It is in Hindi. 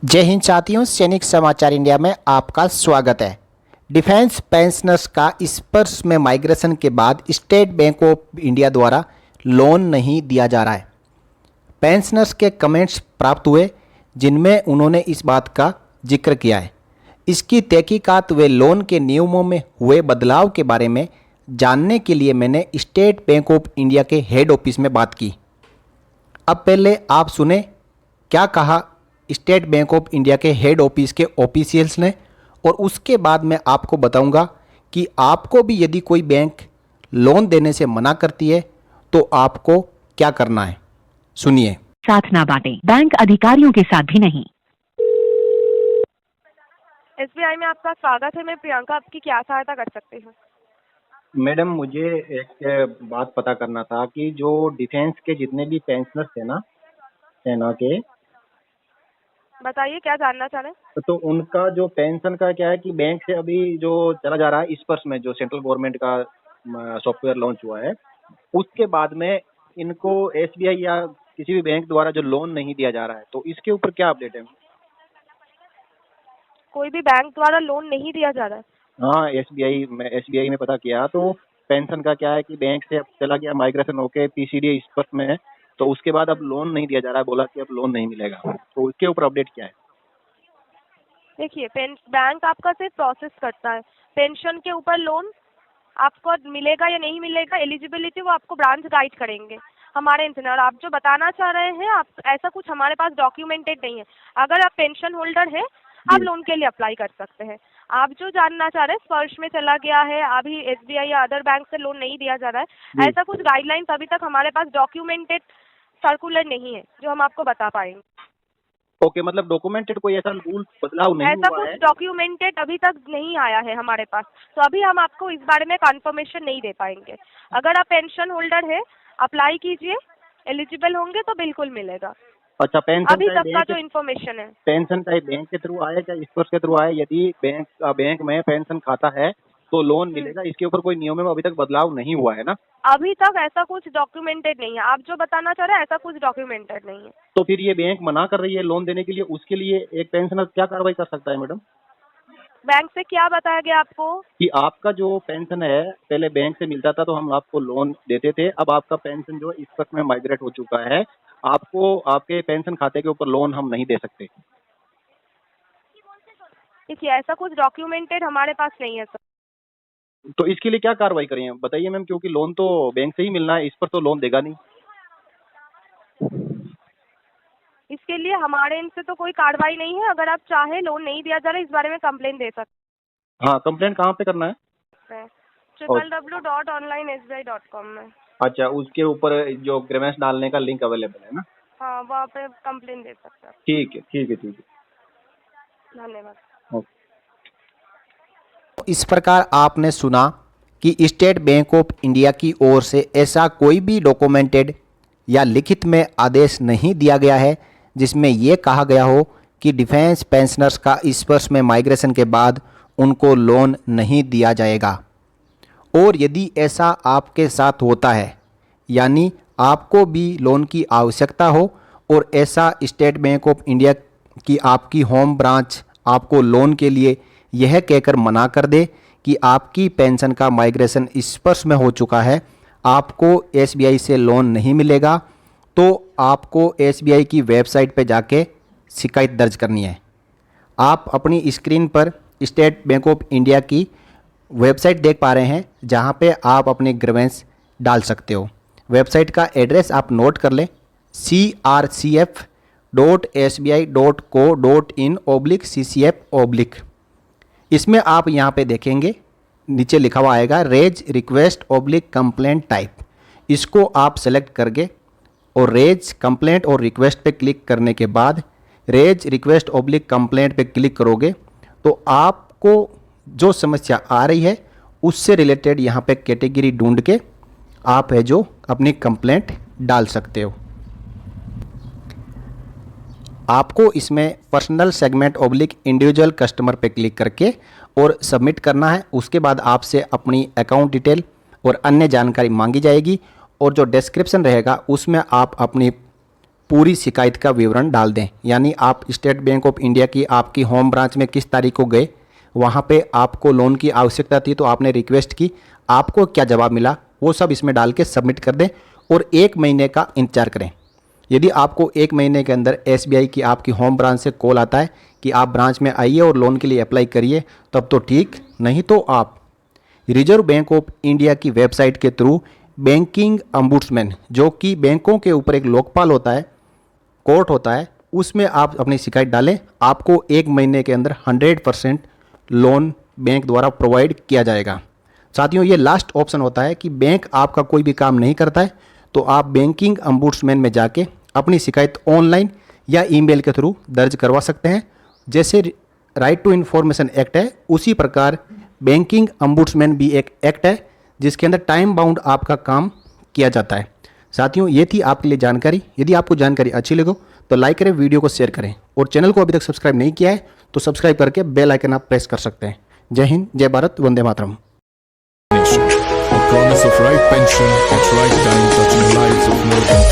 जय हिंद साथियों, सैनिक समाचार इंडिया में आपका स्वागत है। डिफेंस पेंशनर्स का स्पर्श में माइग्रेशन के बाद स्टेट बैंक ऑफ इंडिया द्वारा लोन नहीं दिया जा रहा है। पेंशनर्स के कमेंट्स प्राप्त हुए जिनमें उन्होंने इस बात का जिक्र किया है। इसकी तहकीकात व लोन के नियमों में हुए बदलाव के बारे में जानने के लिए मैंने स्टेट बैंक ऑफ इंडिया के हेड ऑफिस में बात की। अब पहले आप सुने क्या कहा स्टेट बैंक ऑफ इंडिया के हेड ऑफिस के ऑफिशियल्स ने, और उसके बाद मैं आपको बताऊंगा कि आपको भी यदि कोई बैंक लोन देने से मना करती है तो आपको क्या करना है। सुनिए। साथ ना बांटे, बैंक अधिकारियों के साथ भी नहीं। एसबीआई में आपका स्वागत है। मैं प्रियंका आपकी क्या सहायता कर सकती हूँ? मैडम, मुझे एक बात पता करना था कि जो डिफेंस के जितने भी पेंशनर्स थे ना, सेना के, बताइए क्या जानना चाह रहे हैं? तो उनका जो पेंशन का क्या है कि बैंक से अभी जो चला जा रहा है, इस वर्ष में जो सेंट्रल गवर्नमेंट का सॉफ्टवेयर लॉन्च हुआ है, उसके बाद में इनको एसबीआई या किसी भी बैंक द्वारा जो लोन नहीं दिया जा रहा है, तो इसके ऊपर क्या अपडेट है? कोई भी बैंक द्वारा लोन नहीं दिया जा रहा है? हाँ, एसबीआई में पता किया तो पेंशन का क्या है कि बैंक से अब चला गया माइग्रेशन होके पीसीडी इस वर्ष में है, तो उसके बाद अब लोन नहीं दिया जा रहा है, बोला कि अब लोन नहीं मिलेगा, तो उसके ऊपर अपडेट क्या है? देखिए, बैंक आपका सिर्फ प्रोसेस करता है। पेंशन के ऊपर लोन आपको मिलेगा या नहीं मिलेगा, एलिजिबिलिटी वो आपको ब्रांच गाइड करेंगे हमारे इंजीनियर। आप जो बताना चाह रहे हैं, आप ऐसा कुछ हमारे पास डॉक्यूमेंटेड नहीं है। अगर आप पेंशन होल्डर है, आप लोन के लिए अप्लाई कर सकते हैं। आप जो जानना चाह रहे हैं, स्पर्श में चला गया है, अभी एसबीआई या अदर बैंक से लोन नहीं दिया जा रहा है, ऐसा कुछ गाइडलाइंस अभी तक हमारे पास डॉक्यूमेंटेड सर्कुलर नहीं है जो हम आपको बता पाएंगे। ओके, मतलब डॉक्यूमेंटेड कोई ऐसा रूल बदलाव नहीं ऐसा हुआ कुछ है? डॉक्यूमेंटेड अभी तक नहीं आया है हमारे पास, तो अभी हम आपको इस बारे में कंफर्मेशन नहीं दे पाएंगे। अगर आप पेंशन होल्डर है, अप्लाई कीजिए, एलिजिबल होंगे तो बिल्कुल मिलेगा। अच्छा, पेंशन अभी तक का जो इन्फॉर्मेशन है, पेंशन चाहे बैंक के थ्रू आए चाहे स्पर्श के थ्रू आए, यदि बैंक में पेंशन खाता है तो लोन मिलेगा। इसके ऊपर कोई नियमों में अभी तक बदलाव नहीं हुआ है ना? अभी तक ऐसा कुछ डॉक्यूमेंटेड नहीं है। आप जो बताना चाह रहे हैं, ऐसा कुछ डॉक्यूमेंटेड नहीं है। तो फिर ये बैंक मना कर रही है लोन देने के लिए, उसके लिए एक पेंशनर क्या कार्रवाई कर सकता है मैडम? बैंक से क्या बताया गया आपको? कि आपका जो पेंशन है पहले बैंक से मिलता था तो हम आपको लोन देते थे, अब आपका पेंशन जो इस वक्त में माइग्रेट हो चुका है, आपको आपके पेंशन खाते के ऊपर लोन हम नहीं दे सकते। देखिए, ऐसा कुछ डॉक्यूमेंटेड हमारे पास नहीं है सर। तो इसके लिए क्या कार्रवाई करें बताइए मैम, क्योंकि लोन तो बैंक से ही मिलना है, इस पर तो लोन देगा नहीं। इसके लिए हमारे इनसे तो कोई कार्रवाई नहीं है। अगर आप चाहे लोन नहीं दिया जा रहा है, इस बारे में कंप्लेन दे सकते हाँ, कंप्लेंट कहाँ पे करना है? हैं www.onlinesbi.com में। अच्छा, उसके ऊपर जो ग्रीवेंस डालने का लिंक अवेलेबल है ना? हाँ, वहाँ पे कंप्लेन दे सकते हैं। ठीक है, ठीक है, ठीक है। धन्यवाद। ओके। इस प्रकार आपने सुना कि स्टेट बैंक ऑफ इंडिया की ओर से ऐसा कोई भी डॉक्यूमेंटेड या लिखित में आदेश नहीं दिया गया है जिसमें यह कहा गया हो कि डिफेंस पेंशनर्स का स्पर्श में माइग्रेशन के बाद उनको लोन नहीं दिया जाएगा। और यदि ऐसा आपके साथ होता है, यानी आपको भी लोन की आवश्यकता हो और ऐसा स्टेट बैंक ऑफ इंडिया की आपकी होम ब्रांच आपको लोन के लिए यह कहकर मना कर दे कि आपकी पेंशन का माइग्रेशन स्पर्श में हो चुका है, आपको एसबीआई से लोन नहीं मिलेगा, तो आपको एसबीआई की वेबसाइट पर जाके शिकायत दर्ज करनी है। आप अपनी स्क्रीन पर स्टेट बैंक ऑफ इंडिया की वेबसाइट देख पा रहे हैं जहां पे आप अपने ग्रीवेंस डाल सकते हो। वेबसाइट का एड्रेस आप नोट कर लें, crcf.sbi.co.in/ccf/। इसमें आप यहाँ पे देखेंगे नीचे लिखा हुआ आएगा रेज रिक्वेस्ट कंप्लेंट टाइप। इसको आप सेलेक्ट करके और रेज कंप्लेंट और रिक्वेस्ट पे क्लिक करने के बाद रेज रिक्वेस्ट कंप्लेंट पे क्लिक करोगे तो आपको जो समस्या आ रही है उससे रिलेटेड यहाँ पे कैटेगरी ढूंढ के आप है जो अपनी कंप्लेंट डाल सकते हो। आपको इसमें पर्सनल सेगमेंट इंडिविजुअल कस्टमर पे क्लिक करके और सबमिट करना है। उसके बाद आपसे अपनी अकाउंट डिटेल और अन्य जानकारी मांगी जाएगी और जो डिस्क्रिप्शन रहेगा उसमें आप अपनी पूरी शिकायत का विवरण डाल दें। यानी आप स्टेट बैंक ऑफ इंडिया की आपकी होम ब्रांच में किस तारीख को गए, वहाँ पे आपको लोन की आवश्यकता थी तो आपने रिक्वेस्ट की, आपको क्या जवाब मिला, वो सब इसमें डाल के सबमिट कर दें और 1 महीने का इंतजार करें। यदि आपको 1 महीने के अंदर SBI की आपकी होम ब्रांच से कॉल आता है कि आप ब्रांच में आइए और लोन के लिए अप्लाई करिए, तब तो ठीक, नहीं तो आप रिजर्व बैंक ऑफ इंडिया की वेबसाइट के थ्रू बैंकिंग अम्बुड्समैन, जो कि बैंकों के ऊपर एक लोकपाल होता है, कोर्ट होता है, उसमें आप अपनी शिकायत डालें। आपको 1 महीने के अंदर 100% लोन बैंक द्वारा प्रोवाइड किया जाएगा। साथियों, ये लास्ट ऑप्शन होता है कि बैंक आपका कोई भी काम नहीं करता है तो आप बैंकिंग अम्बुड्समैन में जाके अपनी शिकायत ऑनलाइन या ईमेल के थ्रू दर्ज करवा सकते हैं। जैसे राइट टू इन्फॉर्मेशन एक्ट है, उसी प्रकार बैंकिंग अम्बुड्समैन भी एक एक्ट है जिसके अंदर टाइम बाउंड आपका काम किया जाता है। साथियों, ये थी आपके लिए जानकारी। यदि आपको जानकारी अच्छी लगे तो लाइक करें, वीडियो को शेयर करें और चैनल को अभी तक सब्सक्राइब नहीं किया है तो सब्सक्राइब करके बेल आइकन आप प्रेस कर सकते हैं। जय हिंद, जय Bharat, Vande Mataram. A promise of right pension at right time, touching lives of more than